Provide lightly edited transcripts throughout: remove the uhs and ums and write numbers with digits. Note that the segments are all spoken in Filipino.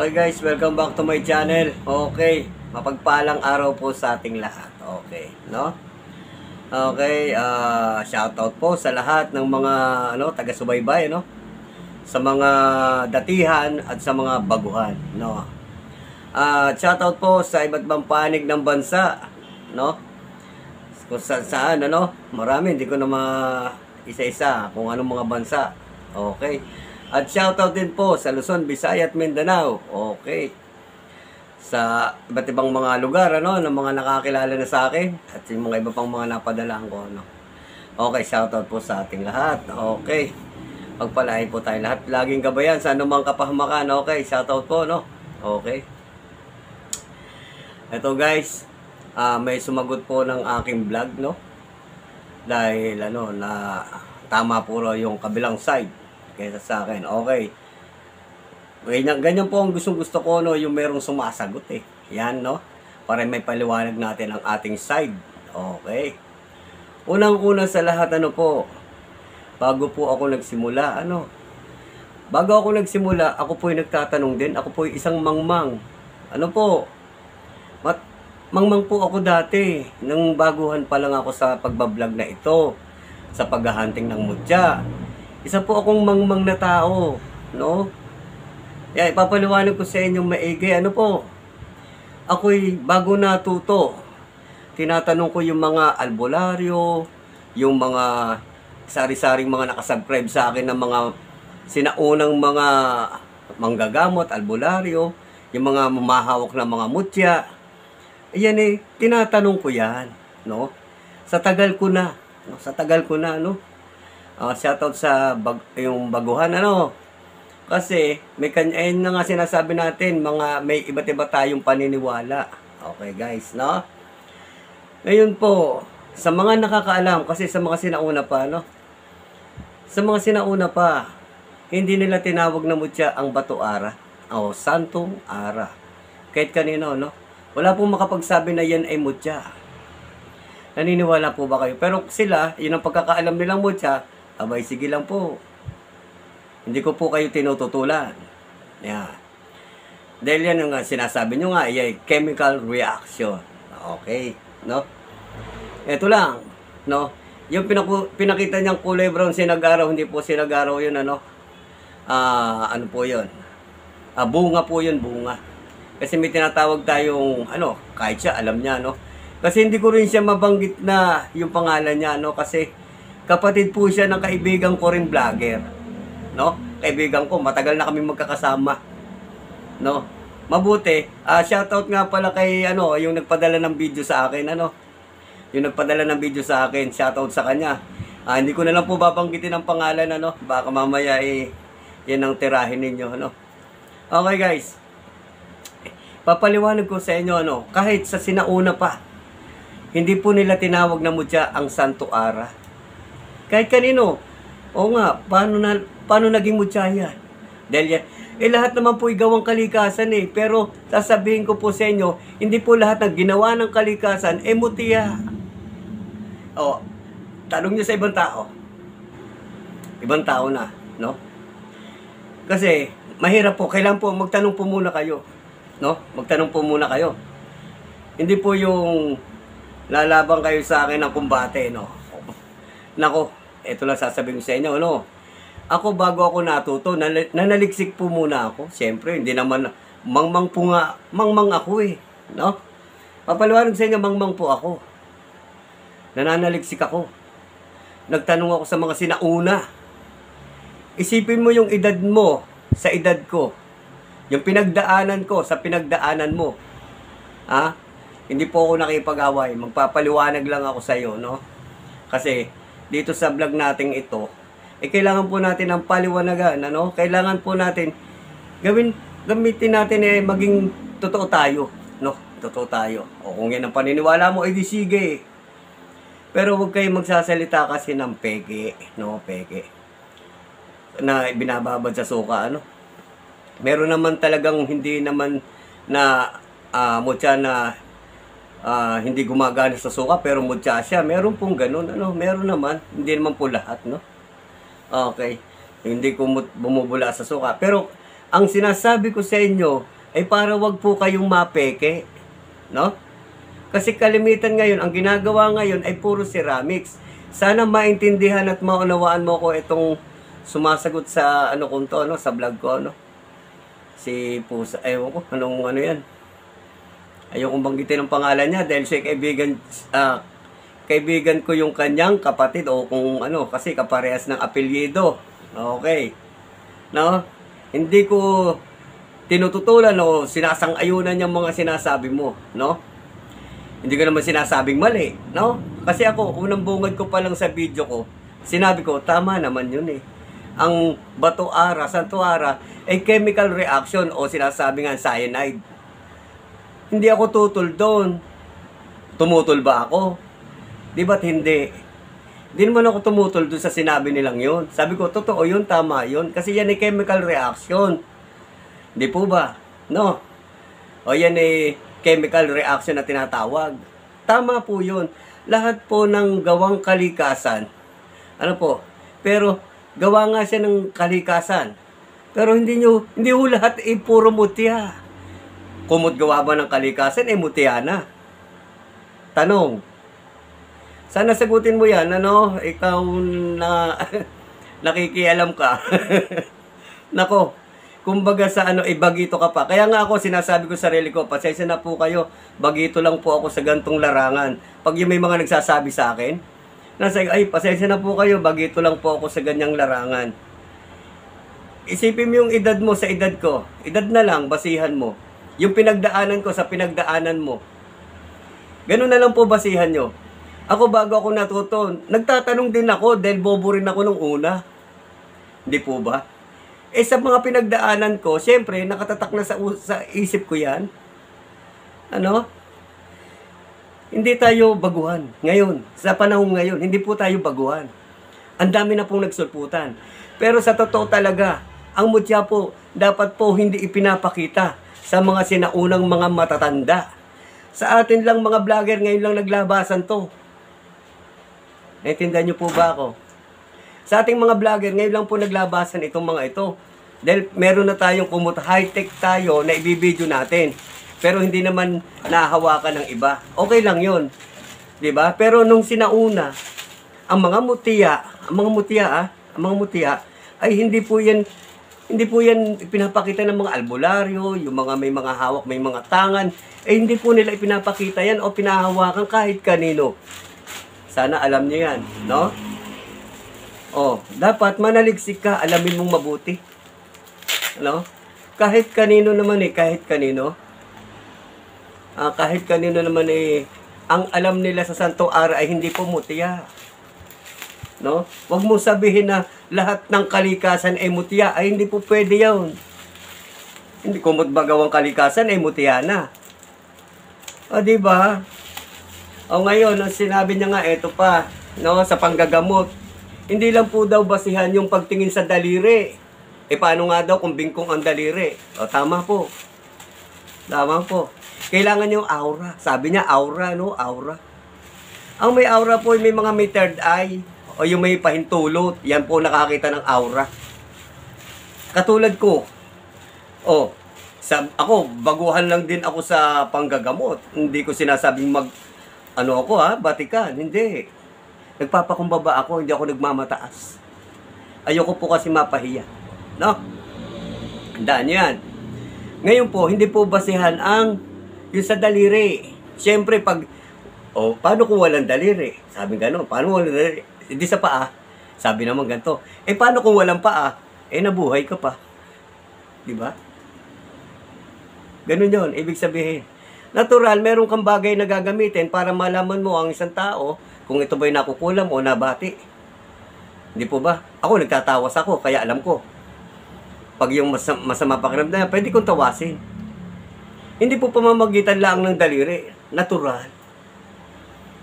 Okay guys, welcome back to my channel. Okay, mapagpalang araw po sa ating lahat. Okay, no? Okay, shoutout po sa lahat ng mga taga-subaybay, no? Sa mga datihan at sa mga baguhan, no? Shoutout po sa iba't ibang panig ng bansa, no? Kung saan, marami, hindi ko na isa-isa kung anong mga bansa. Okay. At shoutout din po sa Luzon, Visayas at Mindanao. Okay. Sa iba't ibang mga lugar, ng mga nakakilala na sa akin. At yung mga iba pang mga napadalaan ko, Okay, shoutout po sa ating lahat. Okay. Pagpalain po tayo lahat. Laging gabayan sa anumang kapahamakan. Okay, shoutout po, Okay. Ito guys, may sumagot po ng aking vlog, Dahil, na tama po yung kabilang side. Kaysa sa akin, okay. Ganyan po ang gusto ko, yung merong sumasagot Yan, para may paliwanag natin ang ating side. Okay. Unang-una sa lahat, bago po ako nagsimula, bago ako nagsimula, ako po yung nagtatanong din, ako po yung isang mangmang. Mangmang po ako dati, nang baguhan pa lang ako sa pagbablog na ito, sa paghahunting ng mutya. Isa po akong mangmang na tao, ipapaliwanag ko sa inyong maigi, ako'y bago natuto, tinatanong ko yung mga albularyo, yung mga sari-saring mga nakasubscribe sa akin ng mga sinaunang mga manggagamot, albularyo, yung mga mamahawak na mga mutya. Ayan tinatanong ko yan, Sa tagal ko na, shoutout sa yung baguhan, Kasi may ayun na nga sinasabi natin, may iba't iba tayong paniniwala. Okay guys, Ngayon po, sa mga nakakaalam, kasi sa mga sinauna pa, Sa mga sinauna pa, hindi nila tinawag na mutya ang bato ara o santong ara. Kahit kanino, wala pong makapagsabi na yan ay mutya. Naniniwala po ba kayo? Pero sila, yun ang pagkakaalam nilang mutya, abay, sige lang po. Hindi ko po kayo tinututulan. Yeah. Dahil yan yung sinasabi nyo nga, ay chemical reaction. Okay, Ito lang, Yung pinakita niyang kulay brown sinag-araw, hindi po sinag-araw yun, ano po yun? Bunga po yun, bunga. Kasi may tinatawag tayong, kahit siya, alam niya, Kasi hindi ko rin siya mabanggit na yung pangalan niya, Kasi kapatid po siya ng kaibigan ko rin vlogger. Kaibigan ko, matagal na kami magkakasama. Mabuti. Shoutout nga pala kay, yung nagpadala ng video sa akin, Yung nagpadala ng video sa akin, shoutout sa kanya. Hindi ko na lang po babanggitin ang pangalan, Baka mamaya, yan ang tirahin ninyo, Okay, guys. Papaliwanag ko sa inyo, kahit sa sinauna pa, hindi po nila tinawag na mutya ang Santo Ara. Kahit kanino. O nga, paano naging mutya yan? Dahil yan, lahat naman po gawang kalikasan Pero sasabihin ko po sa inyo, hindi po lahat ng ginawa ng kalikasan mutya. Tanong nyo sa ibang tao. Ibang tao na, Kasi, mahirap po, kailangan po magtanong po muna kayo. Magtanong po muna kayo. Hindi po yung lalabang kayo sa akin ng kumbate, Nako, ito lang sasabihin ko sa inyo, Ako, bago ako natuto, nanaliksik po muna ako. Siyempre, hindi naman, mangmang po nga, mangmang ako Papaliwanag sa inyo, mangmang po ako. Nananaliksik ako. Nagtanong ako sa mga sinauna. Isipin mo yung edad mo sa edad ko. Yung pinagdaanan ko sa pinagdaanan mo. Hindi po ako nakipag-away. Magpapaliwanag lang ako sa iyo, Kasi dito sa vlog natin ito, kailangan po natin ng paliwanagan, Kailangan po natin gamitin natin maging totoo tayo, Totoo tayo. O kung yan ang paniniwala mo, di sige. Pero huwag kayong magsasalita kasi ng peke, peke. Na binababad sa suka, Meron naman talagang hindi naman na mutya na hindi gumagana sa suka pero mutya siya. Meron pong ganun, Meron naman, hindi naman po lahat, Okay. Hindi ko bumubula sa suka. Pero Ang sinasabi ko sa inyo ay para wag po kayong mapeke, no? Kasi kalimitan ngayon, ang ginagawa ngayon ay puro ceramics. Sana maintindihan at maunawaan mo ko itong sumasagot sa ano kung to, no, sa vlog ko, no? Si Pusa, ewan ko, ano yan. Ayokong banggitin ang pangalan niya dahil siya kaibigan ko yung kanyang kapatid o kung ano, kasi kaparehas ng apelyido. Okay. No? Hindi ko tinututulan o sinasang-ayunan yung mga sinasabi mo, no? Hindi ko naman sinasabing mali, no? Kasi ako, unang bungad ko pa lang sa video ko, sinabi ko, tama naman yun eh. Ang bato-ara, santo-ara, ay chemical reaction o sinasabi nga cyanide. Hindi ako tutol doon. Tumutol ba ako? Di ba't hindi? Hindi naman ako tumutol doon sa sinabi nilang yun. Sabi ko, totoo yun, tama yun. Kasi yan ay chemical reaction. Di po ba? No? O yan ay chemical reaction na tinatawag. Tama po yun. Lahat po ng gawang kalikasan. Ano po? Pero gawa nga siya ng kalikasan. Pero hindi ho lahat ay puro mutya. Kumot gawa ba ng kalikasan ay mutya na? Tanong. Sana sagutin mo yan, ano? Ikaw na nakikialam ka. Nako, kumbaga sa ano, bagito ka pa. Kaya nga ako, sinasabi ko sa sarili ko, pasensya na po kayo, bagito lang po ako sa gantong larangan. Pag yung may mga nagsasabi sa akin, ay, pasensya na po kayo, bagito lang po ako sa ganyang larangan. Isipin mo yung edad mo sa edad ko. Edad na lang, basihan mo. Yung pinagdaanan ko sa pinagdaanan mo. Ganun na lang po basihan nyo. Ako bago ako natuto, nagtatanong din ako dahil bobo rin ako nung una. Hindi po ba? Eh sa mga pinagdaanan ko, syempre nakatatak na sa isip ko yan. Ano? Hindi tayo baguhan. Ngayon, sa panahon ngayon, hindi po tayo baguhan. Ang dami na pong nagsulputan. Pero sa totoo talaga, ang mutya po, dapat po hindi ipinapakita sa mga sinaunang mga matatanda. Sa atin lang mga vlogger, ngayon lang naglabasan to. Naintindihan niyo po ba ako? Sa ating mga vlogger, ngayon lang po naglabasan itong mga ito. Dahil meron na tayong high-tech tayo na ibibideo natin. Pero hindi naman nahahawakan ng iba. Okay lang yun. Diba? Pero nung sinauna, ang mga mutya ay hindi po yan pinapakita ng mga albularyo, yung mga may mga hawak, may mga tangan, hindi po nila ipinapakita yan o pinahawakan kahit kanino. Sana alam niyo yan, no? Dapat manaliksik ka, alamin mong mabuti. No? Kahit kanino naman kahit kanino. Kahit kanino naman ang alam nila sa Santo Ara ay hindi po mutya. No? Huwag mo sabihin na lahat ng kalikasan ay mutya, ay hindi po pwede yun. Hindi kumot bagawang kalikasan ay mutya na. Di ba? Ngayon, ang sinabi niya nga, eto pa, no, sa panggagamot. Hindi lang po daw basihan yung pagtingin sa daliri. Paano nga daw kung bingkong ang daliri? Tama po. Tama po. Kailangan yung aura. Sabi niya, aura, no? Aura. Ang may aura po, may mga may third eye, o yung may pahintulot, yan po nakakita ng aura. Katulad ko, ako, baguhan lang din ako sa panggagamot. Hindi ko sinasabing batikan. Hindi. Nagpapakumbaba ako, hindi ako nagmamataas. Ayoko po kasi mapahiya. No? Handaan yan. Ngayon po, hindi po basihan yung sa daliri. Siyempre, paano kung walang daliri? Sabi gano'n, paano walang daliri? Hindi sa paa. Sabi naman ganito. Paano kung walang paa? Nabuhay ka pa. Diba? Ganun yun, ibig sabihin. Natural, meron kang bagay na gagamitin para malaman mo ang isang tao kung ito ba'y nakukulam o nabati. Hindi po ba? Ako, nagtatawas ako, kaya alam ko. Pag yung masama pakiramdam, pwede kong tawasin. Hindi po pamamagitan lang ng daliri. Natural.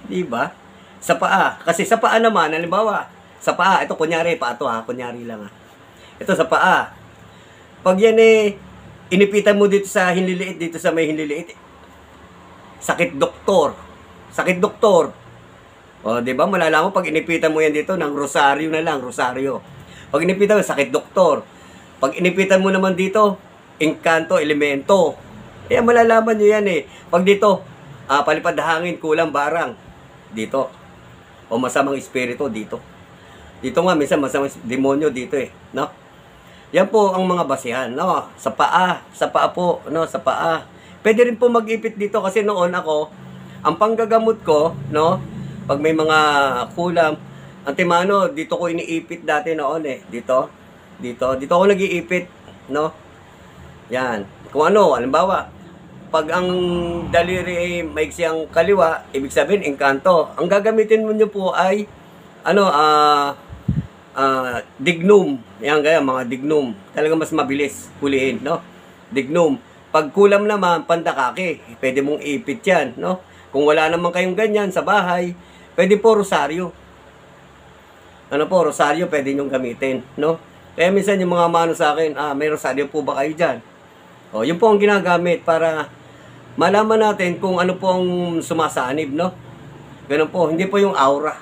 Di ba? Sa paa. Kasi sa paa naman, halimbawa, sa paa, ito kunyari, kunyari lang Ito sa paa. Pag yan inipitan mo dito sa hinliliit, dito sa may hinliliit, sakit doktor. Di ba? Malalaman pag inipitan mo yan dito ng rosaryo na lang, rosaryo. Pag inipitan mo, sakit doktor. Pag inipitan mo naman dito, engkanto, elemento. Kaya malalaman nyo yan eh. Pag dito, palipad hangin, kulang barang. Dito. O masamang espiritu dito. Dito nga, minsan masamang demonyo dito eh. No? Yan po ang mga basihan. No? Sa paa. Sa paa po. No? Sa paa. Pwede rin po mag-ipit dito kasi noon ako, ang panggagamot ko, no? Pag may mga kulam, antimano, dito ko iniipit dati noon eh. Dito. Dito ako nag-iipit. No? Yan. Kung ano, halimbawa, pag ang daliri ay maiksi ang kaliwa, ibig sabihin, engkanto. Ang gagamitin mo nyo po ay, dignum. Yan kaya, mga dignum. Talaga mas mabilis hulihin, no? Dignum. Pag kulam naman, pandakake. Pwede mong ipit yan, no? Kung wala naman kayong ganyan sa bahay, pwede po rosaryo. Rosaryo pwede nyong gamitin, no? Kaya minsan yung mga mano sa akin, may rosaryo po ba kayo dyan? O, yun po ang ginagamit para malaman natin kung ano po ang sumasanib, no? Ganun po, hindi po yung aura.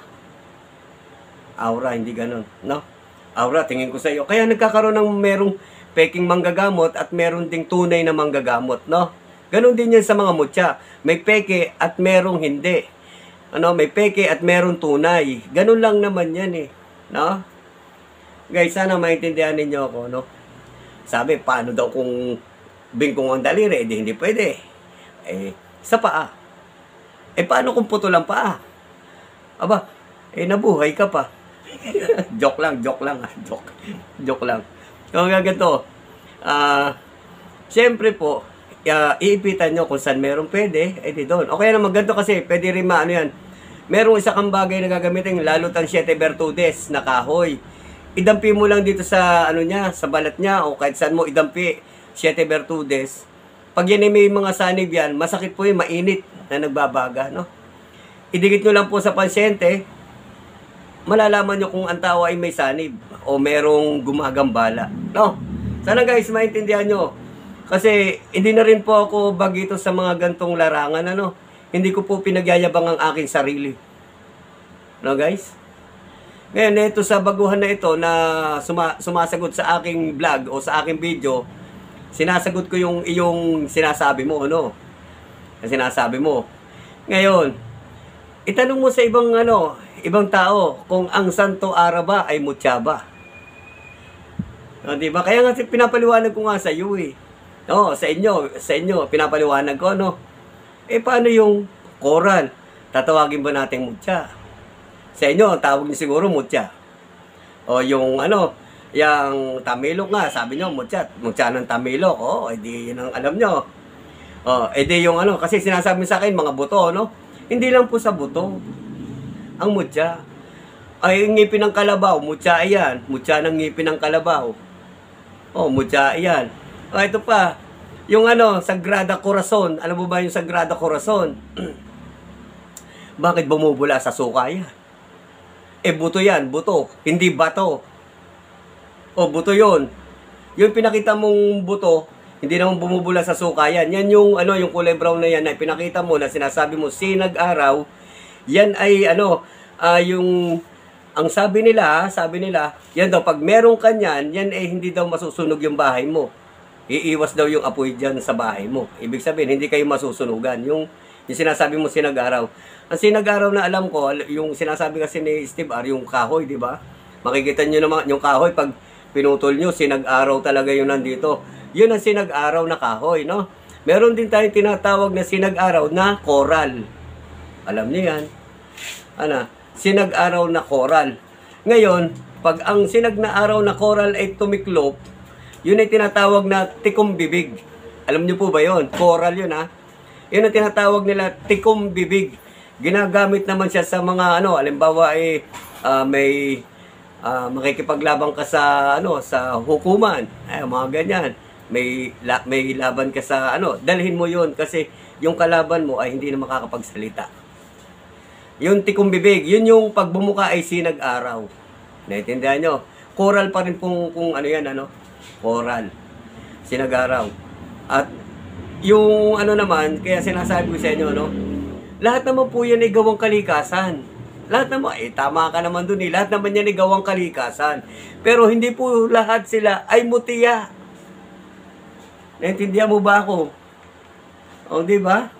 Aura, hindi ganun, no? Aura, tingin ko sa iyo. Kaya nagkakaroon ng merong peking manggagamot at meron ding tunay na manggagamot, no? Ganun din yan sa mga mutya. May peke at merong hindi. May peke at merong tunay. Ganun lang naman yan eh, no? Guys, sana maintindihan ninyo ako, no? Sabi, paano daw kung bingkong ang daliri? Hindi pwede. Sa paa. Paano kung puto lang paa? Aba, nabuhay ka pa. joke lang. Joke lang. Kung gaganto, siyempre po, iipitan nyo kung saan meron pwede, di doon. O kaya naman ganito kasi, pwede rin yan. Merong isa kang bagay na gagamitin, lalo tang 7 virtudes na kahoy. Idampi mo lang dito sa sa balat niya o kahit saan mo idampi 7 virtudes. Pag yan ay may mga sanib yan, masakit po yung mainit na nagbabaga, no? Idikit nyo lang po sa pasyente, malalaman nyo kung ang tao ay may sanib o merong gumagambala, no? Sana guys, maintindihan nyo. Kasi hindi na rin po ako bagito sa mga gantong larangan, Hindi ko po pinagyayabang ang aking sarili. No guys? Ngayon, ito sa baguhan na ito na sumasagot sa aking vlog o sa aking video, sinasagot ko yung iyong sinasabi mo, Sinasabi mo. Ngayon, itanong mo sa ibang tao kung ang Santo Ara ba ay mutya ba. Diba? Kaya nga pinapaliwanag ko nga sa iyo eh. Sa inyo, pinapaliwanag ko, paano yung coral? Tatawagin ba natin mutya? Sa inyo, ang tawag niyo siguro mutya. O yung yung tamilok nga, sabi niyo mutya ng tamilok. Edi yun ang alam niyo. Edi yung kasi sinasabi sa akin mga buto, Hindi lang po sa buto. Ang mutya ay ngipin ng kalabaw, mutya yan. Mutya ng ngipin ng kalabaw. Mutya yan. Ito pa, yung Sagrada Corazon. Alam mo ba yung Sagrada Corazon? Bakit bumubula sa suka yan? Buto yan, buto. Hindi bato. Buto yun. Yung pinakita mong buto, hindi naman bumubula sa suka yan. Yan yung, yung kulay brown na yan na pinakita mo na sinasabi mo, sinag-araw. Yan ay, yung, ang sabi nila, yan daw, pag meron kanyan, yan ay hindi daw masusunog yung bahay mo. Iiwas daw yung apoy dyan sa bahay mo. Ibig sabihin, hindi kayo masusunugan. Yung sinasabi mo sinag-araw. Ang sinag-araw na alam ko, yung sinasabi kasi ni Steve R, yung kahoy, di ba? Makikita nyo naman, yung kahoy, pag pinutol nyo, sinag-araw talaga yun nandito. Yun ang sinag-araw na kahoy, no? Meron din tayong tinatawag na sinag-araw na coral. Alam niyo yan? Sinag-araw na coral. Ngayon, pag ang sinag na araw na coral ay tumiklop, yun ay tinatawag na tikom bibig. Alam niyo po ba yun? Coral yun, Yun ang tinatawag nila tikom bibig. Ginagamit naman siya sa mga halimbawa may makikipaglabang ka sa sa hukuman, mga ganyan. May laban ka sa dalhin mo 'yon kasi yung kalaban mo ay hindi na makakapagsalita. Yung tikom bibig, yun yung pagbumuka ay sinag-araw. Naintindihan nyo? Coral pa rin kung yan, coral. Sinag-araw. At yung naman, kaya sinasabi ko sa inyo, lahat naman po yan ay gawang kalikasan. Lahat naman, tama ka naman dun lahat naman yan ay gawang kalikasan. Pero hindi po lahat sila ay mutiya. Naintindihan mo ba ako? O, di ba?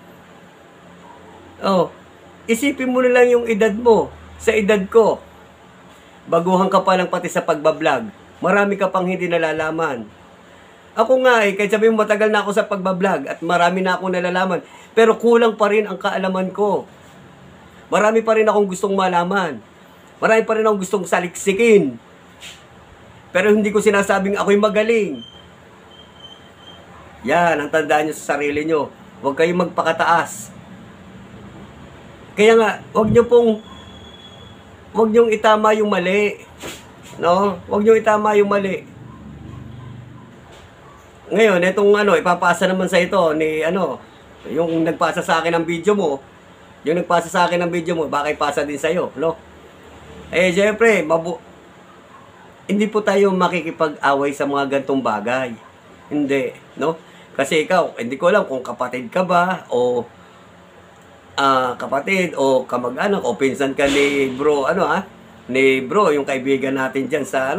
O, isipin mo na lang yung edad mo. Sa edad ko, baguhan ka pa lang pati sa pagbablog. Marami ka pang hindi nalalaman. Ako nga kahit sabihin mo matagal na ako sa pagbablog at marami na akong nalalaman, pero kulang pa rin ang kaalaman ko. Marami pa rin akong gustong malaman. Marami pa rin akong gustong saliksikin. Pero hindi ko sinasabing ako'y magaling. Yan, ang tandaan nyo sa sarili nyo. Huwag kayong magpakataas. Kaya nga, huwag nyong itama yung mali. No? Huwag nyong itama yung mali. Ngayon, itong ipapasa naman sa ito ni yung nagpasa sa akin ng video mo. Yung nagpasa sa akin ng video mo, baka ipasa din sa iyo, no? Syempre, hindi po tayo makikipag-away sa mga gantong bagay. Hindi, no? Kasi ikaw, hindi ko alam kung kapatid ka ba o kapatid o kamag-anak o pinsan ka ni bro, ni bro, yung kaibigan natin dyan sa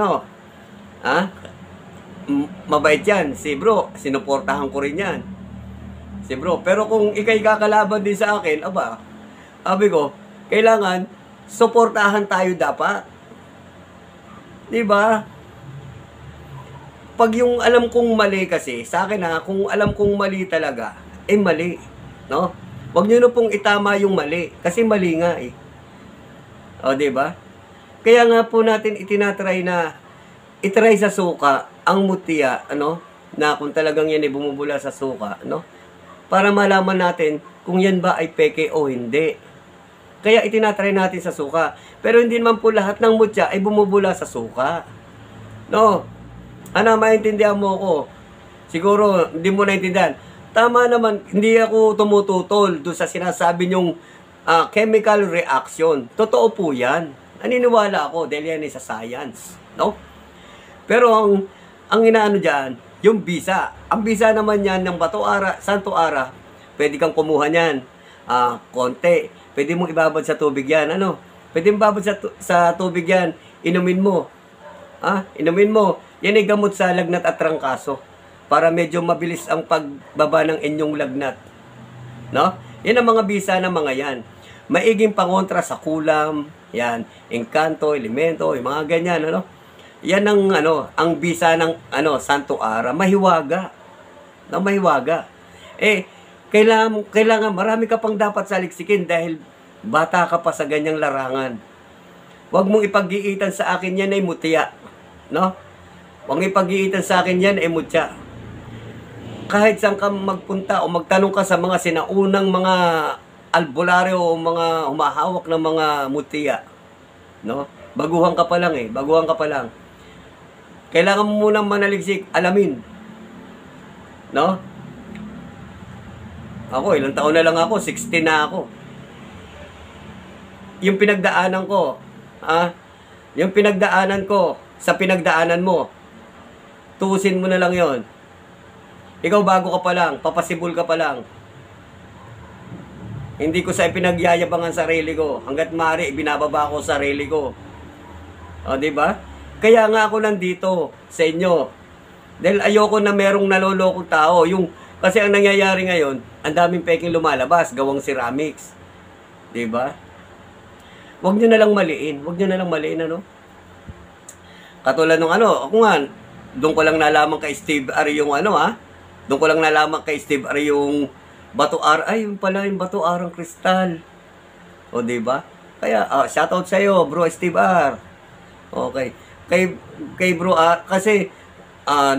mabait yan, si bro, sinuportahan ko rin yan. Si bro, pero kung ikay kakalaban din sa akin, sabi ko, kailangan suportahan tayo dapat. Diba? Pag yung alam kong mali kasi, sa akin kung alam kong mali talaga, mali. No? Huwag nyo na pong itama yung mali, kasi mali nga eh. O, diba? Kaya nga po natin itry sa suka, ang mutya, na kung talagang yan ay bumubula sa suka, para malaman natin kung yan ba ay peke o hindi. Kaya itinatry natin sa suka. Pero hindi naman po lahat ng mutya ay bumubula sa suka. No? Maintindihan mo ko. Siguro, hindi mo naintindihan. Tama naman, hindi ako tumututol doon sa sinasabi nyong chemical reaction. Totoo po yan. Naniniwala ako dahil yan ay sa science. No? Pero ang inaano dyan, yung bisa. Ang bisa naman yan ng bato ara, santo ara, pwede kang kumuha niyan. Konti. Pwede mong ibabad sa tubig yan. Pwede mong ibabad sa tubig yan. Inumin mo. Inumin mo. Yan ay gamot sa lagnat at trangkaso. Para medyo mabilis ang pagbaba ng inyong lagnat. No? Yan ang mga bisa ng mga yan. Maiging pangontra sa kulam. Yan. Engkanto, elemento, yung mga ganyan. Yan ang ang bisa ng santo ara. Mahiwaga. Mahiwaga. Kailangan marami ka pang dapat saliksikin dahil bata ka pa sa ganyang larangan. Huwag mong ipag-iitan sa akin yan ay mutya. No? Huwag mong ipag-iitan sa akin yan ay mutya. Kahit saan ka magpunta o magtanong ka sa mga sinaunang mga albularyo o mga humahawak ng mga mutya. No? Baguhan ka pa lang baguhan ka pa lang. Kailangan mo munang manaliksik, alamin. No? Ako, ilang taon na lang ako, 16 na ako. Yung pinagdaanan ko, yung pinagdaanan ko, sa pinagdaanan mo, tuusin mo na lang yon. Ikaw bago ka pa lang, papasibol ka pa lang. Hindi ko sa pinagyayabangan sarili ko. Hanggat maaari, binababa ko sarili ko. O, diba? Kaya nga ako nandito sa inyo. Dahil ayoko na merong nalolokong tao. Kasi ang nangyayari ngayon, ang daming peking lumalabas, gawang ceramics. Diba? Huwag nyo na lang maliin. Huwag nyo na lang maliin, Katulad nung ako nga, doon ko lang nalaman kay Steve R yung doon ko lang nalaman kay Steve R yung bato R. Ay, yung pala yung bato R ang kristal. O, diba? Kaya, shoutout sa'yo, bro Steve R. Okay. Kay bro kasi,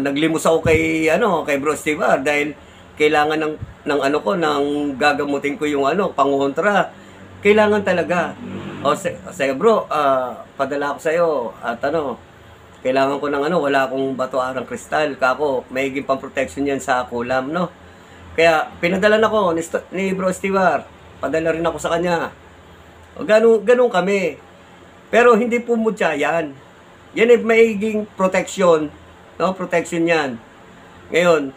naglimos ako kay bro Steve R dahil kailangan ng gagamutin ko yung pangontra. Kailangan talaga. Sa'yo bro, padala ko sa'yo at kailangan ko ng wala akong bato arang kristal. Kako, maiging pang protection yan sa kulam, no? Kaya pinadala na ko ni bro Steve R. Padala rin ako sa kanya. Ganun kami. Pero hindi po mutya yan. Yan ay maiging protection. No? Protection yan. Ngayon,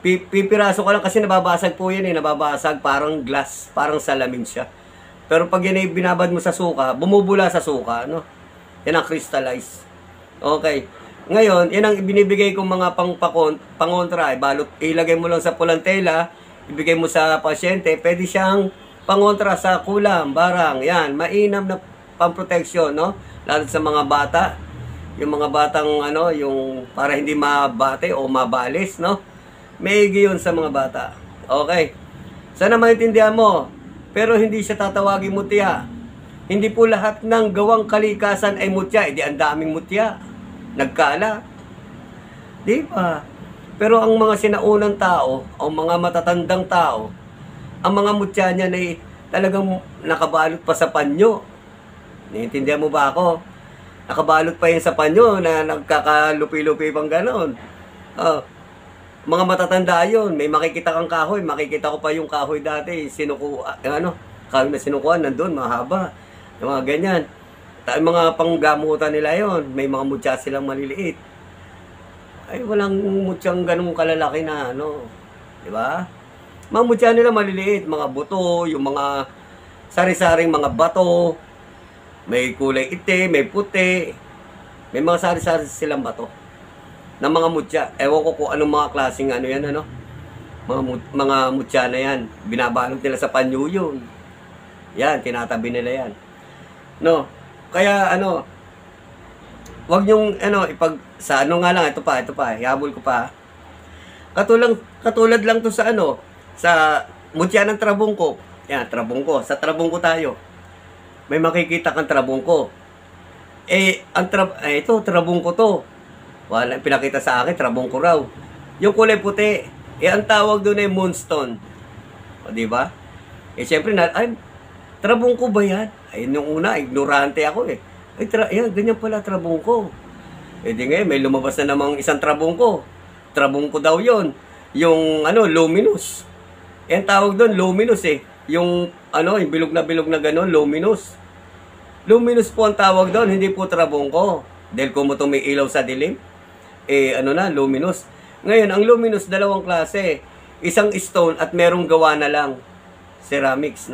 pipiraso ko lang kasi nababasag po yan nababasag, parang glass, parang salamin siya. Pero pag yan ay binabad mo sa suka, bumubula sa suka, Yan ang crystallize. Okay. Ngayon, yan ang binibigay kong mga pangontra. Ilagay mo lang sa pulang tela, ibigay mo sa pasyente, pwede siyang pangontra sa kulam, barang. Yan, mainam na pamproteksyon, no? Lalo sa mga bata. Yung mga batang, yung para hindi mabate o mabalis, no? Maigi yun sa mga bata. Okay. Sana maintindihan mo. Pero hindi siya tatawagin mutya. Hindi po lahat ng gawang kalikasan ay mutya. Di ang daming mutya. Nagkala. Di ba? Pero ang mga sinaunang tao, o mga matatandang tao, ang mga mutya niyan ay talagang nakabalot pa sa panyo. Naiintindihan mo ba ako? Nakabalot pa yan sa panyo na nagkakalupi-lupi pang ganon. Mga matatanda yun. May makikita kang kahoy. Makikita ko pa yung kahoy dati. Kahoy na sinukuan, nandun, mahaba. Yung mga ganyan. Mga panggamutan nila yon. May mga mutya silang maliliit. Ay, walang mutyang ganung kalalaki na, Di ba? Mga mutya nila maliliit. Mga buto, yung mga sari-saring mga bato. May kulay itim, may puti. May mga sari-sari silang bato. Na mga mutya. Ewan ko kung anong mga klaseng yan, Mga mutya na yan. Binabalot nila sa panyo yun. Yan, tinatabi nila yan. Kaya wag niyong ito pa, ihabol ko pa. Katulad lang to sa sa mutya ng trabungko. Yan, trabungko. Sa trabungko tayo. May makikita kang trabungko. Ito, trabungko to. Wala, pinakita sa akin, trabungko raw. Yung kulay puti, ang tawag doon ay moonstone. O, di ba? Siyempre, trabungko ba yan? Nung una, ignorante ako ganyan pala trabungko. Di ngayon, may lumabas na namang isang trabungko. Trabungko daw yon. Yung, luminous. Ang tawag doon, luminous Yung, yung bilog na gano'n, luminous. Luminous po ang tawag doon, hindi po trabungko. Dahil kung may ilaw sa dilim, luminous. Ngayon, ang luminous, dalawang klase. Isang stone at merong gawa na lang. Ceramics,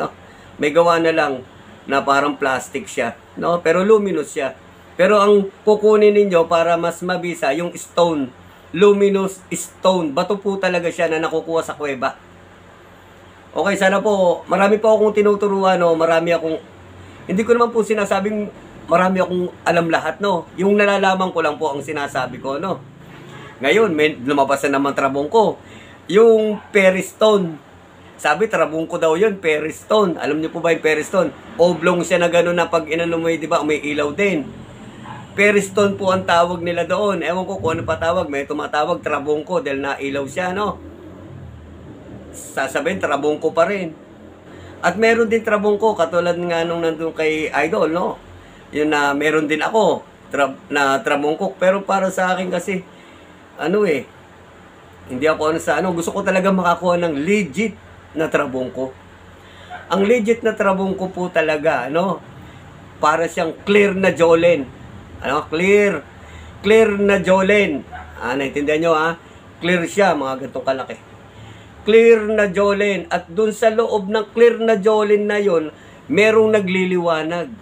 May gawa na lang na parang plastic siya, Pero luminous siya. Pero ang kukunin ninyo para mas mabisa, yung stone. Luminous stone. Bato po talaga siya na nakukuha sa kuweba. Okay, sana po, marami po akong tinuturuan, hindi ko naman po sinasabing marami akong alam lahat, Yung nalalaman ko lang po ang sinasabi ko, Ngayon, may lumabas na naman trabungko. Yung peristone. Sabi, trabungko daw yun, peristone. Alam niyo po ba yung peristone? Oblong siya na gano'n na pag inano mo, di ba, may ilaw din. Peristone po ang tawag nila doon. Ewan ko kung ano pa tawag. May tumatawag, trabungko, dahil nailaw siya, Sasabihin, trabungko pa rin. At meron din trabungko, katulad nga nung nandun kay Idol, Yun na meron din ako, na trabungko. Pero para sa akin kasi, hindi ako gusto ko talaga makakuha ng legit na trabungko. Ang legit na trabungko po talaga, para siyang clear na Jolene. Clear na Jolene. Naintindihan nyo, Clear siya, mga gantong kalaki. Clear na Jolene. At dun sa loob ng clear na Jolene na yon, merong nagliliwanag.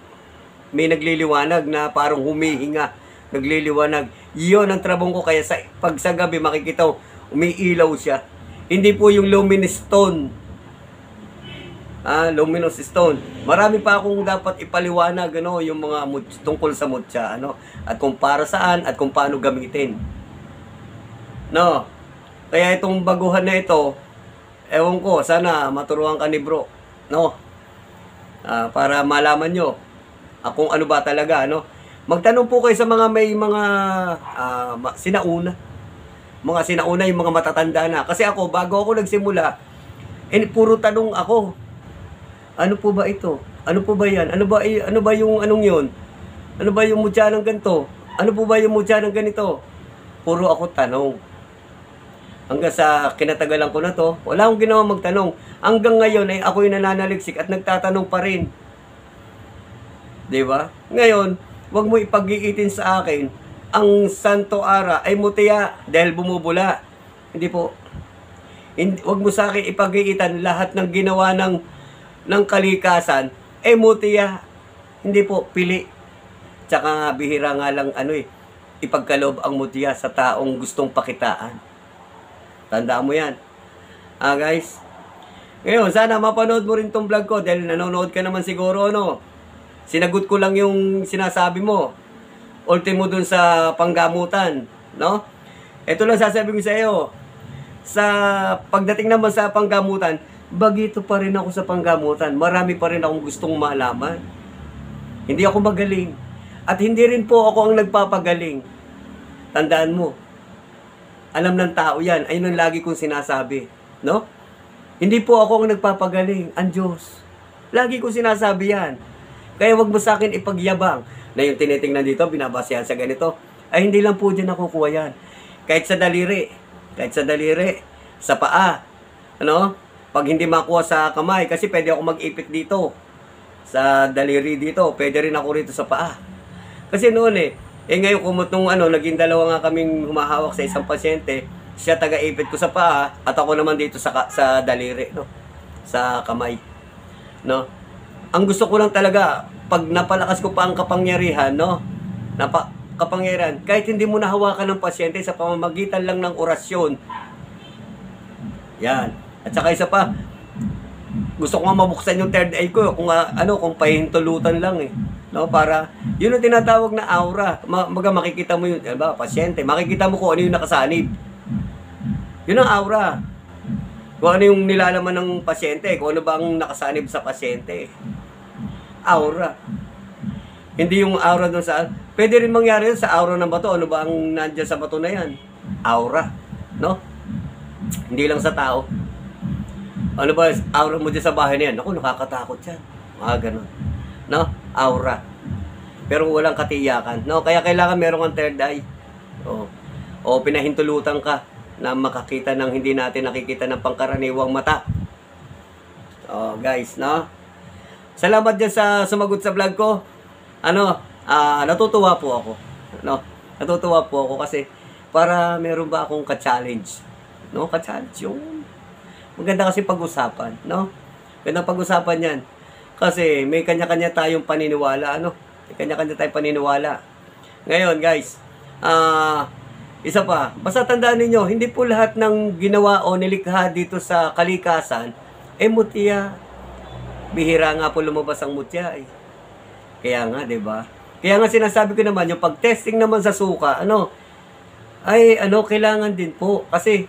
May nagliliwanag na parang humihinga. Nagliliwanag. Yun ang trabungko. Kaya pag sa gabi makikita, umiilaw siya. Hindi po yung luminous stone. Luminous stone. Marami pa akong dapat ipaliwanag, yung mga tungkol sa mutya, at kung para saan, at kung paano gamitin. Kaya itong baguhan na ito, ewan ko, sana maturuan ka ni bro, para malaman nyo, kung ano ba talaga, Magtanong po kayo sa mga may mga sinauna. Mga sinauna, yung mga matatanda na. Kasi ako, bago ako nagsimula, puro tanong ako. Ano po ba ito? Ano po ba yan? Ano ba yung anong yun? Ano ba yung mutya ng ganito? Ano po ba yung mutya ng ganito? Puro ako tanong. Hanggang sa kinatagalan ko na to, wala akong ginawa magtanong. Hanggang ngayon ay ako yung nananaliksik at nagtatanong pa rin. Diba? Ngayon, wag mo ipag-iitin sa akin ang Santo Ara ay mutya dahil bumubula. Hindi po. Wag mo sa akin ipag-iitan lahat ng ginawa ng kalikasan ay mutya. Hindi po, pili. Tsaka bihira nga lang ipagkaloob ang mutya sa taong gustong pakitaan. Tandaan mo yan. Guys. Ngayon, sana mapanood mo rin tong vlog ko dahil nanonood ka naman siguro, no? Sinagot ko lang yung sinasabi mo. Ultimo dun sa panggamutan, no? Ito lang sasabihin ko sa iyo. Sa pagdating naman sa panggamutan, bagito pa rin ako sa panggamutan. Marami pa rin akong gustong malaman. Hindi ako magaling. At hindi rin po ako ang nagpapagaling. Tandaan mo. Alam ng tao yan. Ayun ang lagi kong sinasabi, no? Hindi po ako ang nagpapagaling, ang Diyos. Lagi ko sinasabi yan. Kaya wag mo sa akin ipagyabang na yung tinitingnan dito, binabasehan sa ganito. Ay hindi lang po dyan nakukuha yan. Kahit sa daliri, sa paa, ano? Pag hindi makuha sa kamay, kasi pwede ako mag-ipit dito. Sa daliri dito, pwede rin ako rito sa paa. Kasi noon ngayon kumutong naging dalawa nga kaming humahawak sa isang pasyente. Siya taga-ipit ko sa paa at ako naman dito sa daliri, no? Sa kamay, no? Ang gusto ko lang talaga pag napalakas ko pa ang kapangyarihan, no? Kapangyarihan, kahit hindi mo nahawakan ng pasyente sa pamamagitan lang ng orasyon. Yan. At saka isa pa, gusto ko nga mabuksan yung third eye ko kung kung pahintulutan lang no, para yun ang tinatawag na aura. Makikita mo yun, diba, pasyente, makikita mo kung ano yung nakasanib. Yun ang aura. Kung ano yung nilalaman ng pasyente, kung ano ba ang nakasanib sa pasyente. Aura. Hindi yung aura doon sa... Pwede rin mangyari yun sa aura ng bato. Ano ba ang nandyan sa bato na yan? Aura. No? Hindi lang sa tao. Ano ba aura mo dyan sa bahay na yan? Naku, nakakatakot yan. Mga ganun. No? Aura. Pero walang katiyakan. No? Kaya kailangan meron kang third eye. O pinahintulutan ka na makakita ng hindi natin nakikita ng pangkaraniwang mata. Guys, no? Salamat dyan sa sumagot sa vlog ko. Natutuwa po ako. No? Natutuwa po ako kasi para meron ba akong ka-challenge. No? Ka-challenge yung maganda kasi pag-usapan, no? Gandang pag-usapan yan. Kasi may kanya-kanya tayong paniniwala, ano? May kanya-kanya tayong paniniwala. Ngayon, guys, isa pa, basta tandaan ninyo, hindi po lahat ng ginawa o nilikha dito sa kalikasan, mutya. Bihira nga po lumabas ang mutya, Kaya nga, di ba? Kaya nga sinasabi ko naman, yung pag-testing naman sa suka, kailangan din po. Kasi,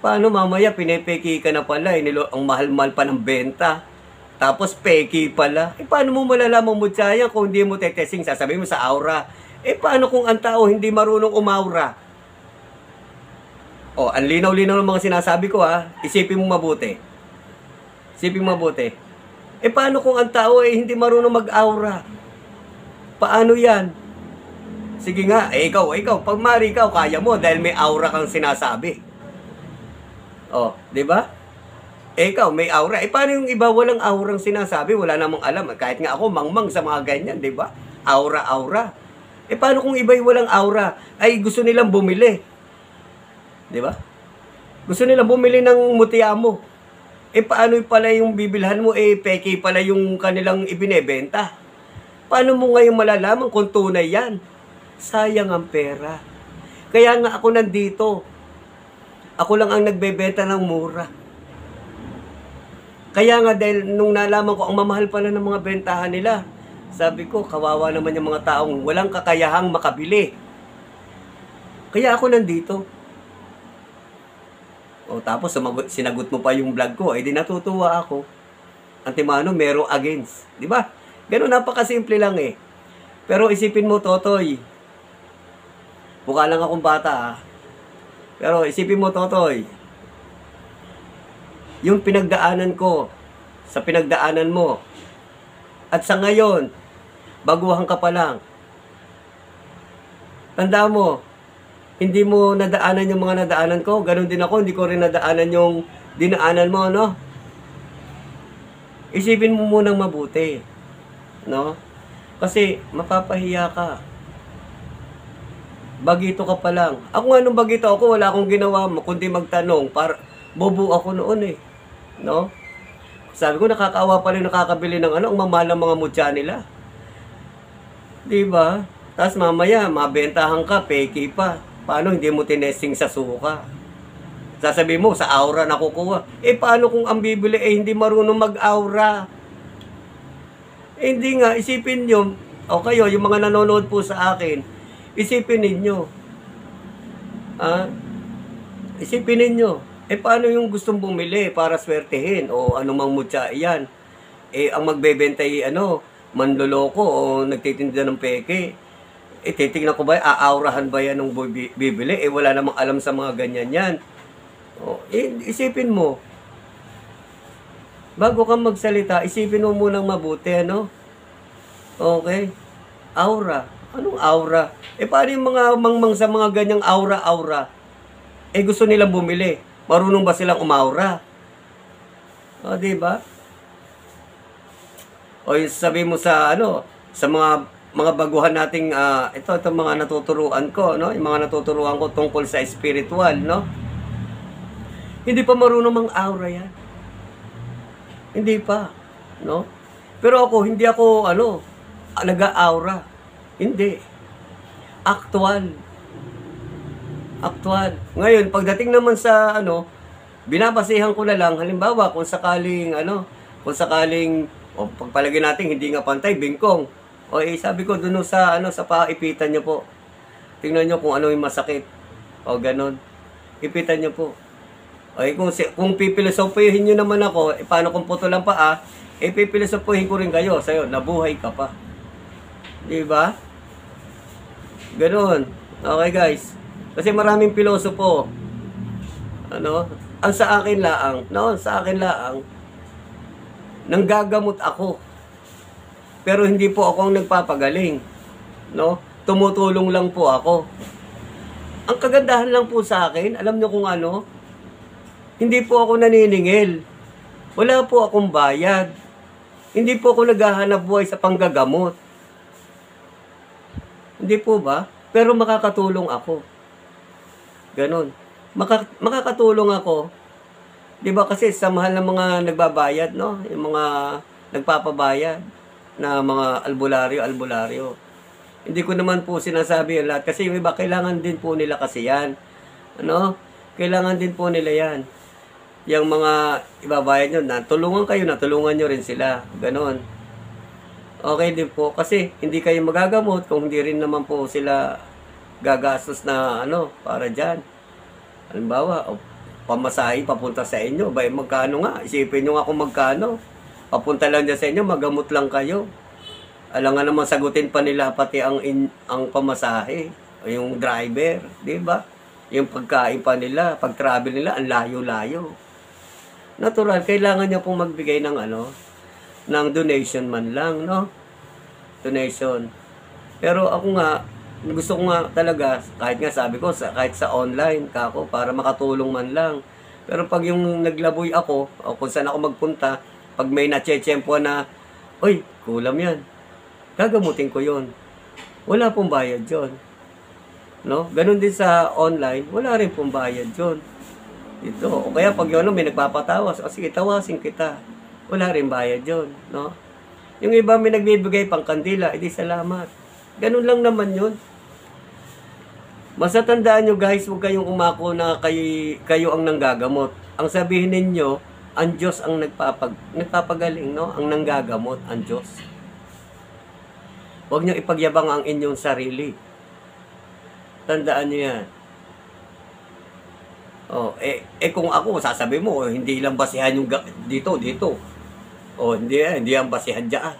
paano mamaya, pinepeki ka na pala, ang mahal-mahal pa ng benta. Tapos, peki pala. Paano mo malalaman mutya yan kung hindi mo testing? Sasabihin mo sa aura. Paano kung ang tao hindi marunong umaura? Ang linaw-linaw ng mga sinasabi ko, Isipin mo mabuti. Isipin mo mabuti. Paano kung ang tao hindi marunong mag-aura? Paano yan? Sige nga, ikaw, pag mari ikaw, kaya mo dahil may aura kang sinasabi. Di ba? Ikaw, may aura. Paano yung iba walang aurang sinasabi? Wala namang alam. Kahit nga ako, mangmang sa mga ganyan, di ba? Aura. Paano kung iba'y walang aura? Gusto nilang bumili. Di ba? Gusto nilang bumili ng mutya mo. Paano pala yung bibilhan mo? Peki pala yung kanilang ibinebenta. Paano mo ngayon malalaman kung tunay yan? Sayang ang pera. Kaya nga ako nandito. Ako lang ang nagbebenta ng mura. Kaya nga dahil nung nalaman ko ang mamahal pala ng mga bentahan nila, sabi ko, kawawa naman yung mga taong walang kakayahang makabili. Kaya ako nandito. Tapos sinagot mo pa yung vlog ko, di natutuwa ako. Antimano, merong against. Di ba? Ganun, napakasimple lang Pero isipin mo, Totoy. Mukha lang akong bata, Pero isipin mo, Totoy. Yung pinagdaanan ko, sa pinagdaanan mo, at sa ngayon, baguhan ka pa lang. Tanda mo, hindi mo nadaanan yung mga nadaanan ko. Ganon din ako, hindi ko rin nadaanan yung dinaanan mo, no? Isipin mo munang mabuti, no? Kasi mapapahiya ka. Bagito ka pa lang. Ako nga nung bagito ako, wala akong ginawa mo, kundi magtanong. Bobo ako noon no? Sabi ko, nakakaawa pa rin nakakabili ng ang mamahal ng mga mutya nila. Diba? Tapos mamaya, mabentahan ka, peke pa. Paano hindi mo tinesting sa suka? Sasabihin mo, sa aura nakukuha. Paano kung ang bibili hindi marunong mag-aura? Hindi nga, isipin nyo, o kayo, yung mga nanonood po sa akin, isipin ninyo. Isipin ninyo. Paano yung gustong bumili para swertehin o anumang mutya yan? Ang magbebenta manloloko o nagtitinda ng peke. Titignan ko ba, aaurahan ba yan ng bibili? Wala namang alam sa mga ganyan yan. Isipin mo. Bago kang magsalita, isipin mo munang mabuti, Okay? Aura. Anong aura? Paano yung mga mangmang sa mga ganyang aura-aura? Gusto nilang bumili. Marunong ba silang umaura? Diba? Sabi mo sa sa mga baguhan nating ito mga natuturuan ko, yung mga natuturuan ko tungkol sa spiritual, Hindi pa marunong mang-aura yan. Hindi pa, Pero hindi ako nag-aura. Hindi. Actual. Ngayon, pagdating naman sa binabasihan ko na lang, halimbawa, kung sakaling pagpalagay natin hindi nga pantay, bingkong. Sabi ko doon sa sa paipitan niyo po. Tingnan niyo kung ano yung masakit. Ganon. Ipitan niyo po. Kung pipilosopuhin niyo naman ako, paano kung puto lang pa pipilosopuhin ko rin kayo. Sa'yo, nabuhay ka pa. Di ba? Ganon. Okay guys. Kasi maraming pilosopo. Ang sa akin laang, nanggagamot ako. Pero hindi po ako ang nagpapagaling. Tumutulong lang po ako. Ang kagandahan lang po sa akin, alam niyo kung hindi po ako naniningil. Wala po akong bayad. Hindi po ako naghahanap buhay sa panggagamot. Hindi po ba? Pero makakatulong ako. Ganon. Makakatulong ako. Di ba kasi sa mahal ng mga nagbabayad, Yung mga nagpapabayad na mga albularyo. Hindi ko naman po sinasabi yung lahat. Kasi yung iba, kailangan din po nila kasi yan. Kailangan din po nila yan. Yung mga ibabayad nyo, natulungan kayo, natulungan nyo rin sila. Ganon. Okay din po. Kasi hindi kayo magagamot kung hindi rin naman po sila gagastos na para dyan. Halimbawa, pamasahe papunta sa inyo. Magkano nga? Isipin nyo nga kung magkano. Papunta lang dyan sa inyo, magamot lang kayo. Alam nga naman sagutin pa nila pati ang pamasahe. O yung driver. Diba? Yung pagkain pa nila, pag-travel nila, ang layo-layo. Natural, kailangan niya pong magbigay ng ng donation man lang, Donation. Pero ako nga, gusto ko nga talaga, kahit nga sabi ko, kahit sa online kako, para makatulong man lang. Pero pag yung naglaboy ako, o kung saan ako magpunta, pag may natsyetsyempo na, kulam yan, gagamutin ko yon. Wala pong bayad yon. Ganon din sa online, wala rin pong bayad yon. O kaya pag may nagpapatawas, sige, tawasin kita. Wala rin bayad yon, Yung iba may nagbibigay pang kandila, edi salamat. Ganun lang naman yun. Masatandaan nyo guys, huwag kayong umako na kayo ang nanggagamot. Ang sabihin ninyo, ang Diyos ang nagpapagaling, Ang nanggagamot, ang Diyos. Huwag nyo ipagyabang ang inyong sarili. Tandaan nyo yan. Kung ako, sasabi mo, hindi lang basihan yung dito. Hindi ang basihan dyan.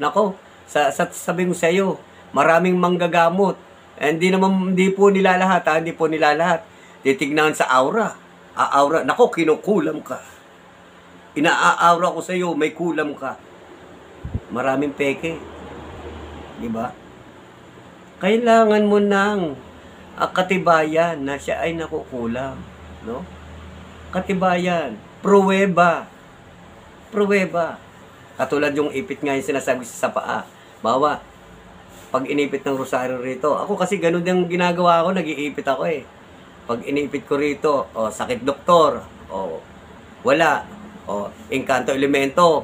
Nako, sabi ko sa iyo, maraming manggagamot. Hindi po nila lahat, hindi po nila lahat. Titignan sa aura. Aura, nako, kinukulam ka. Inaaura ko sa iyo, may kulam ka. Maraming peke. Diba? Kailangan mo ng katibayan na siya ay nakukulam. Katibayan. Pruweba. Katulad yung ipit nga yung sinasabi sa paa. Bawa, pag inipit ng rosaryo rito, ako kasi ganun yung ginagawa ko, nag-iipit ako Pag inipit ko rito, sakit doktor, wala, engkanto elemento,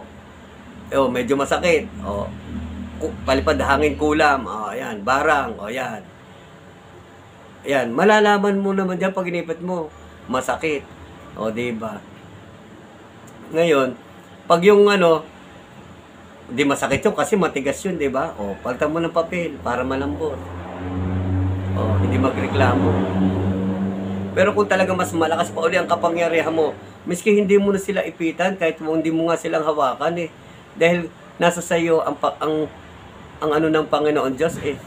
medyo masakit, palipad hangin kulam, ayan, barang, ayan. Ayan, malalaman mo naman dyan pag inipit mo, masakit. O, diba? Ngayon, pag yung di masakit yun kasi matigas yun, diba? O, palitan mo ng papel para malambot. O, hindi magreklamo. Pero kung talaga mas malakas pa uli ang kapangyarihan mo, miski hindi mo na sila ipitan, kahit hindi mo nga silang hawakan eh. Dahil nasa sayo ang ano ng Panginoon Diyos eh.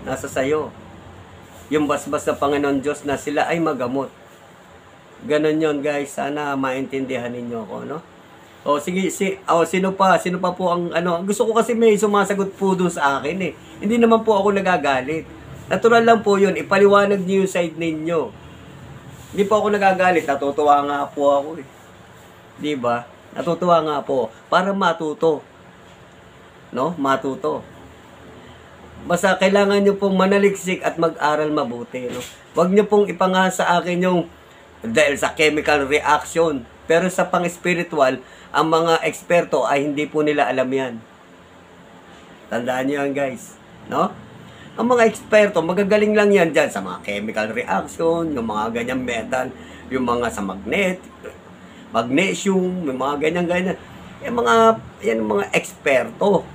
Nasa sayo. Yung basbas ng Panginoon Diyos na sila ay magamot. Ganon yon guys. Sana maintindihan ninyo ako, no? O sige, sino pa po ang gusto ko kasi may sumasagot po doon sa akin eh. Hindi naman po ako nagagalit. Natural lang po yun. Ipaliwanag niyo yung side ninyo. Hindi po ako nagagalit. Natutuwa nga po ako eh. Diba? Natutuwa nga po. Para matuto. No? Matuto. Basta kailangan nyo pong manaliksik at mag-aral mabuti. No? Huwag nyo pong ipangasa sa akin yung dahil sa chemical reaction. Pero sa pang-spiritual, ang mga eksperto ay hindi po nila alam yan. Tandaan nyo yan guys. No? Ang mga eksperto, magagaling lang yan dyan sa mga chemical reaction, yung mga ganyang metal, yung mga sa magnesium, yung mga ganyan-ganyan. Yung mga eksperto.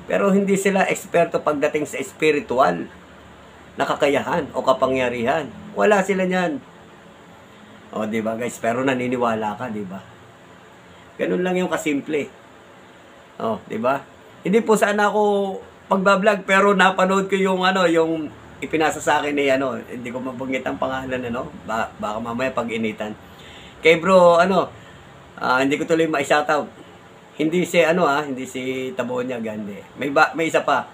Pero hindi sila eksperto pagdating sa spiritual na kakayahan o kapangyarihan. Wala sila niyan. O, di ba guys? Pero naniniwala ka, di ba? Ganun lang yung kasimple. O, di ba? Hindi po sana ako pagbablog, pero napanood ko yung yung ipinasa sa akin ni hindi ko mabanggit ang pangalan, baka mamaya pag-initan. Kay bro, hindi ko tuloy ma-shoutout. Hindi si hindi si Tabonya Gande. May isa pa.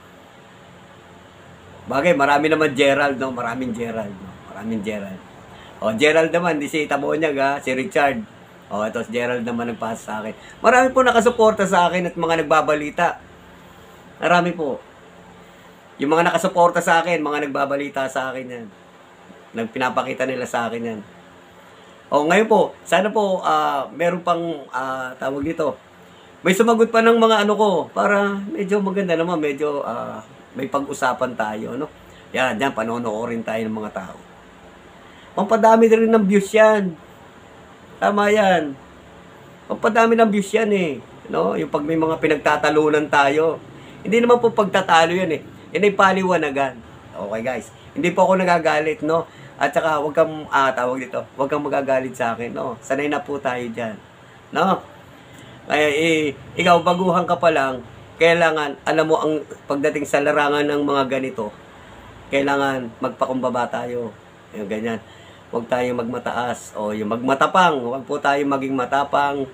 Bagay, marami naman Gerald, no? Maraming Gerald. O, Gerald naman, hindi si Tabonya si Richard. O, ito si Gerald naman nagpasa sa akin. Marami po nakasuporta sa akin at mga nagbabalita. Marami po. Yung mga nakasuporta sa akin, mga nagbabalita sa akin yan. Pinapakita nila sa akin yan. O, ngayon po, sana po, meron pang, tawag dito, may sumagot pa ng mga ko, para medyo maganda naman, medyo may pag-usapan tayo, no? Yan, panonoorin tayo ng mga tao. Pampadami rin ng views yan. Tama yan. Pampadami ng views yan eh. No? Yung pag may mga pinagtatalunan tayo. Hindi naman po pagtatalo yan eh. Yan ay paliwanagan. Okay guys. Hindi po ako nagagalit, no? At saka, huwag kang, huwag kang magagalit sa akin, no? Sanay na po tayo dyan. No? Kaya ikaw baguhan ka pa lang, kailangan alam mo ang pagdating sa larangan ng mga ganito, kailangan magpakumbaba tayo. Yung ganyan. Huwag tayong magmataas o yung magmatapang, huwag po tayong maging matapang,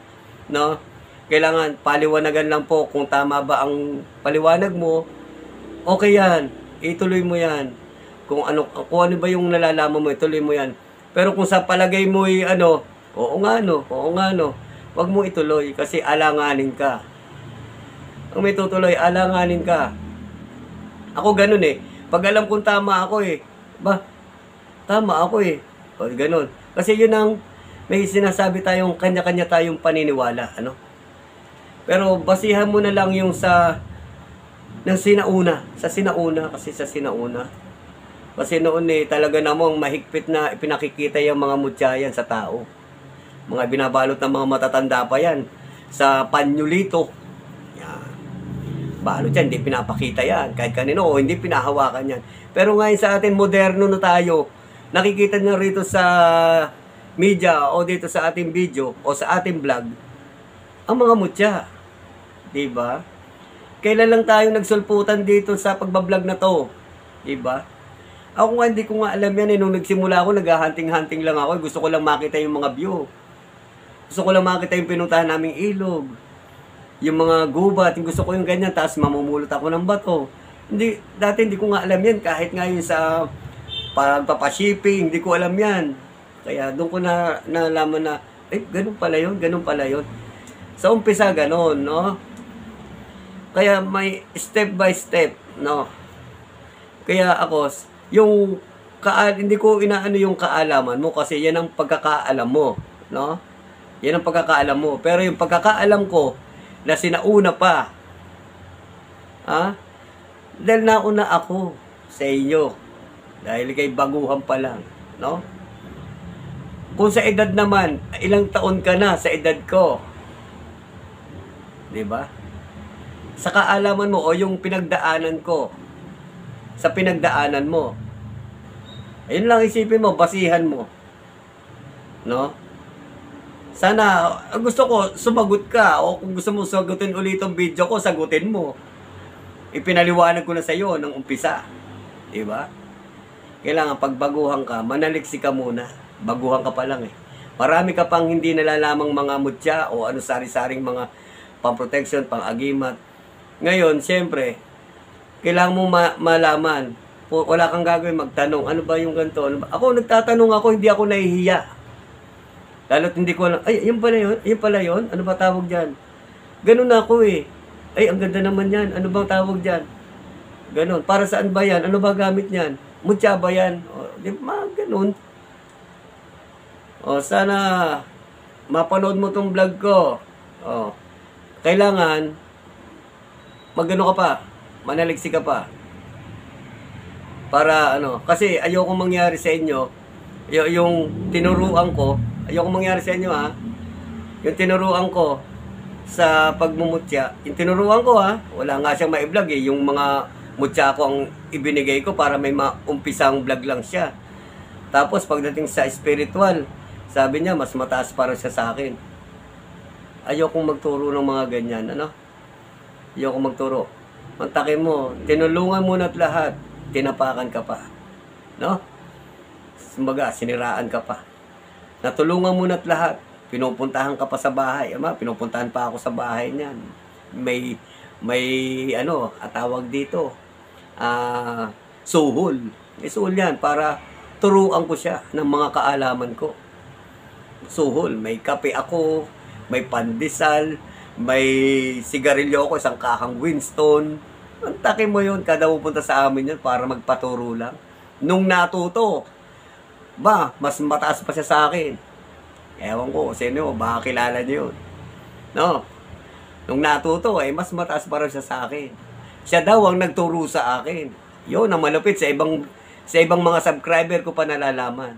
no? Kailangan paliwanagan lang po kung tama ba ang paliwanag mo. Okay yan, ituloy mo yan. Kung ano ba yung nalalaman mo, ituloy mo yan. Pero kung sa palagay mo oo nga no. Huwag mo ituloy kasi alanganin ka. Kung may tutuloy, alanganin ka. Ako ganun eh. Pag alam kong tama ako tama ako eh. O ganun. Kasi yun ang may sinasabi tayong kanya-kanya tayong paniniwala. Pero basihan mo na lang yung sinauna. Kasi sa sinauna. Kasi noon talaga namang mahigpit na ipinakikita yung mga mutyayan sa tao. Mga binabalot ng mga matatanda pa yan sa panyulito. Yan. Balot yan, hindi pinapakita yan. Kahit kanino, hindi pinahawakan yan. Pero ngayon sa atin, moderno na tayo. Nakikita nyo rito sa media o dito sa ating video o sa ating vlog, ang mga mutya. Diba? Kailan lang tayo nagsulputan dito sa pagbablog na to? Diba? Ako nga, hindi ko nga alam yan. Nung nagsimula ako, nag-hunting-hunting lang ako. Gusto ko lang makita yung mga view. Gusto ko lang makita yung pinuntahan naming ilog. Yung mga gubat, gusto ko yung ganyan, tapos mamumulot ako ng bato. Dati hindi ko nga alam yan, kahit ngayon sa pagpapashipping, hindi ko alam yan. Kaya doon ko nalaman na, ganun pala yun. Sa umpisa, ganun, no? Kaya may step by step, no? Kaya ako, hindi ko inaano yung kaalaman mo kasi yan ang pagkakaalam mo, no? Yan ang pagkakaalam mo. Pero yung pagkakaalam ko na sinauna pa, Ha? Dahil nauna ako sa inyo. Dahil kay baguhan pa lang. No? Kung sa edad naman, ilang taon ka na sa edad ko. Diba? Sa kaalaman mo o yung pinagdaanan ko, sa pinagdaanan mo, ayun lang isipin mo, basihan mo. No? Sana, gusto ko, sumagot ka. O kung gusto mo sagutin ulit ang video ko, sagutin mo. Ipinaliwanag ko na sa iyo ng umpisa. Diba? Kailangan pagbaguhan ka, manaliksi ka muna. Baguhan ka pa lang eh. Marami ka pang hindi nalalamang mga mutya o ano sari-saring mga pang-protection, pang-agimat. Ngayon, siyempre, kailangan mo malaman. Wala kang gagawin magtanong. Ano ba yung ganito? Ano ba? Ako, nagtatanong ako, hindi ako nahihiya. Lalo't hindi ko alam, ay, yun pala yun? Yun pala yun? Ano ba tawag dyan? Ganun ako eh. Ay, ang ganda naman yan. Ano bang tawag dyan? Ganun. Para saan ba yan? Ano ba gamit niyan? Mutya ba yan? O, di ba? Ganun. O, sana mapanood mo tong vlog ko. O, kailangan magano ka pa. Manaliksi ka pa. Para ano, kasi ayoko mangyari sa inyo yung tinuruan ko. Ayoko mangyari sa inyo ha. Yung tinuruan ko sa pagmumutya. Yung tinuruan ko ha, wala nga siyang ma-vlog eh. Yung mga mutya ko ang ibinigay ko para may maumpisang vlog lang siya. Tapos pagdating sa spiritual, sabi niya mas mataas para siya sa akin. Ayokong magturo ng mga ganyan, ano? Ayokong magturo. Mantakin mo, tinulungan mo na't lahat, tinapakan ka pa. No? Kumbaga, siniraan ka pa. Natulungan mo na't lahat, pinupuntahan ka pa sa bahay. Ama, pinupuntahan pa ako sa bahay niyan. May ano, atawag dito, suhol. May suhol yan para turuan ko siya ng mga kaalaman ko. Suhol, may kape ako, may pandesal, may sigarilyo ako, isang kakang Winston. Mantakin mo yun, kada pupunta sa amin yun para magpaturo lang. Nung natuto, ba, mas mataas pa siya sa akin. Ewan ko, sino, baka kilala niyo yun. No? Nung natuto, mas mataas pa rin siya sa akin. Siya daw ang nagturo sa akin. Yun, ang malupit sa ibang mga subscriber ko pa nalalaman.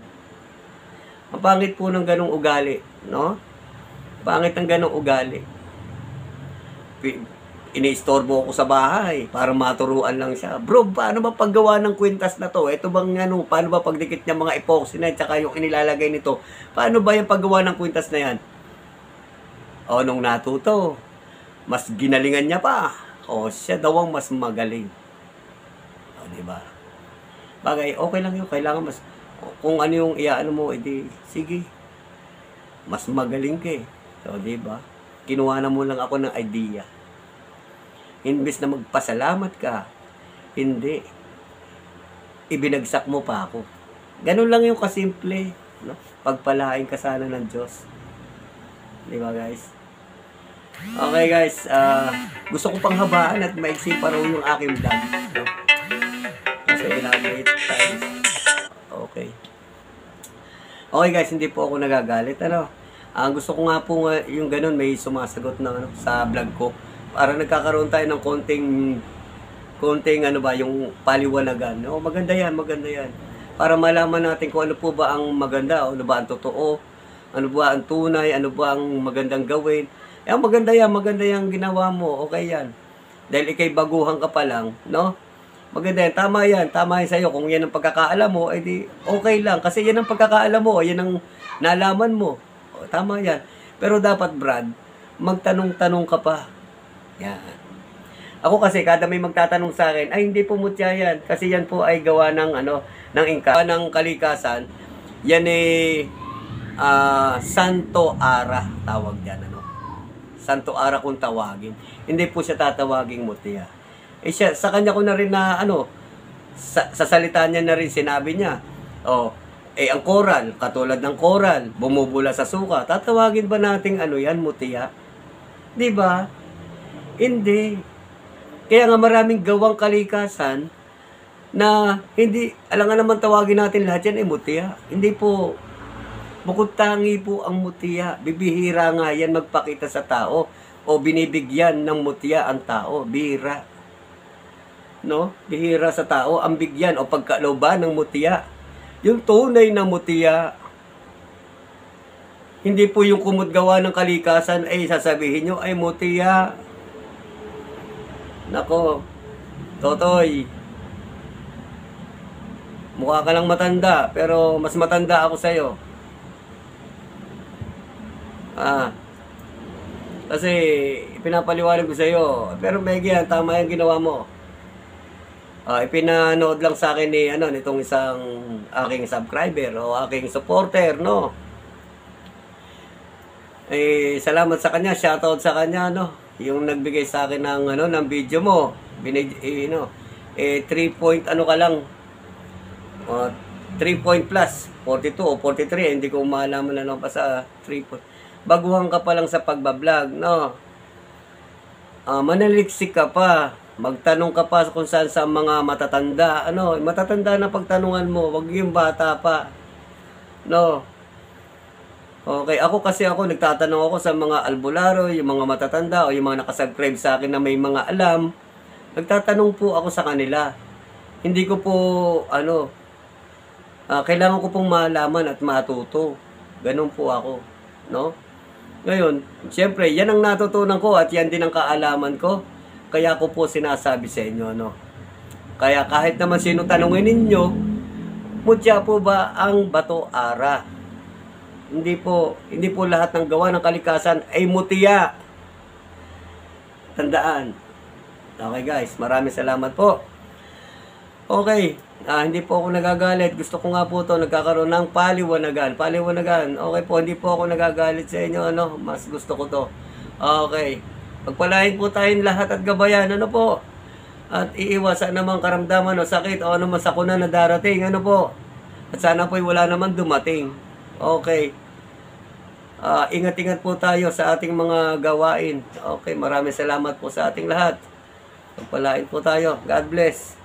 Ang pangit po ng ganong ugali, no? Pangit ng ganong ugali. Iniistorbo ako sa bahay para maturuan lang siya. Bro, paano ba paggawa ng kwintas na to? Ito bang ano, paano ba pagdikit niya mga epoxy na tsaka yung inilalagay nito? Paano ba yung paggawa ng kwintas na yan? O, nung natuto, mas ginalingan niya pa. O, siya daw ang mas magaling. O, diba? Bagay, okay lang yun. Kailangan mas, kung ano yung iaano mo, edi, sige. Mas magaling ka eh. So, diba? Kinuha na mo lang ako ng idea. Imbes na magpasalamat ka, hindi. Ibinagsak mo pa ako. Ganun lang yung kasimple. No? Pagpalain ka sana ng Diyos. Di ba guys? Okay guys, gusto ko pang habaan at maiksi pa raw yung aking vlog. No? Kasi elaborate tayo. Okay. Okay guys, hindi po ako nagagalit. Ano? Gusto ko nga po yung ganun, may sumasagot na ano, sa vlog ko. Para nagkakaroon tayo ng konting ano ba, yung paliwanagan. Oh, maganda yan, maganda yan. Para malaman natin kung ano po ba ang maganda, ano ba ang totoo, ano ba ang tunay, ano ba ang magandang gawin. Maganda yan ginawa mo, okay yan. Dahil ikay baguhan ka pa lang, no? Maganda yan, tama yan sa'yo. Kung yan ang pagkakaalam mo, edi okay lang. Kasi yan ang pagkakaalam mo, yan ang nalaman mo. O, tama yan. Pero dapat, Brad, magtanong-tanong ka pa. Yan. Ako kasi kada may magtatanong sa akin, ay hindi po mutya yan kasi yan po ay gawa ng ano, ng Inka, ng kalikasan. Yan Santo Ara tawag diyan ano. Santo Ara kung tawagin. Hindi po siya tatawaging mutya. Siya sa kanya ko na rin na ano sa salita niya na rin sinabi niya. Ang coral, katulad ng coral, bumubula sa suka. Tatawagin ba nating ano yan mutya? 'Di ba? Hindi. Kaya nga maraming gawang kalikasan na hindi, alangan naman tawagin natin lahat yan mutya. Hindi po. Bukod tangi po ang mutya. Bibihira nga yan magpakita sa tao o binibigyan ng mutya ang tao. Bihira. no? Bihira sa tao ang bigyan o pagkalooban ng mutiya. Yung tunay na mutiya, hindi po yung kumutgawa ng kalikasan ay sasabihin nyo ay mutiya. Nako, Totoy, mukha ka lang matanda, pero mas matanda ako sa'yo. Kasi pinapaliwanag ko sa'yo, pero Megyan, tama yung ginawa mo. Ipinanood lang sa akin ni nitong isang aking subscriber o aking supporter, no? Salamat sa kanya, shoutout sa kanya, no? Yung nagbigay sa akin ng video mo. 3 point ka lang. 3 point plus 42 o 43, hindi ko malaman na pa sa 3 point. Baguhan ka pa lang sa pagbablog, no? Manaliksik ka pa. Magtanong ka pa kung saan sa mga matatanda. Matatanda na pagtanungan mo, wag yung bata pa. No. Okay, ako nagtatanong ako sa mga albularyo, yung mga matatanda o yung mga nakasubscribe sa akin na may mga alam. Nagtatanong po ako sa kanila. Hindi ko po kailangan ko pong malaman at matuto. Ganun po ako, no? Ngayon, siyempre, yan ang natutunan ko at yan din ang kaalaman ko. Kaya ko po sinasabi sa inyo, no? Kaya kahit naman sino tanungin ninyo, mutya po ba ang bato ara? Hindi po lahat ng gawa ng kalikasan ay mutiya. Tandaan. Okay guys, maraming salamat po. Okay, hindi po ako nagagalit. Gusto ko nga po to nagkakaroon ng paliwanagan. Okay po, hindi po ako nagagalit sa inyo, Mas gusto ko to. Okay. Pagpalain po tayong lahat at gabayan, po? At iiwasan naman karamdaman o sakit o man sakuna na darating, po? At sana po'y wala naman dumating. Okay. Ingat-ingat po tayo sa ating mga gawain. Okay, maraming salamat po sa ating lahat. Pagpalain po tayo. God bless.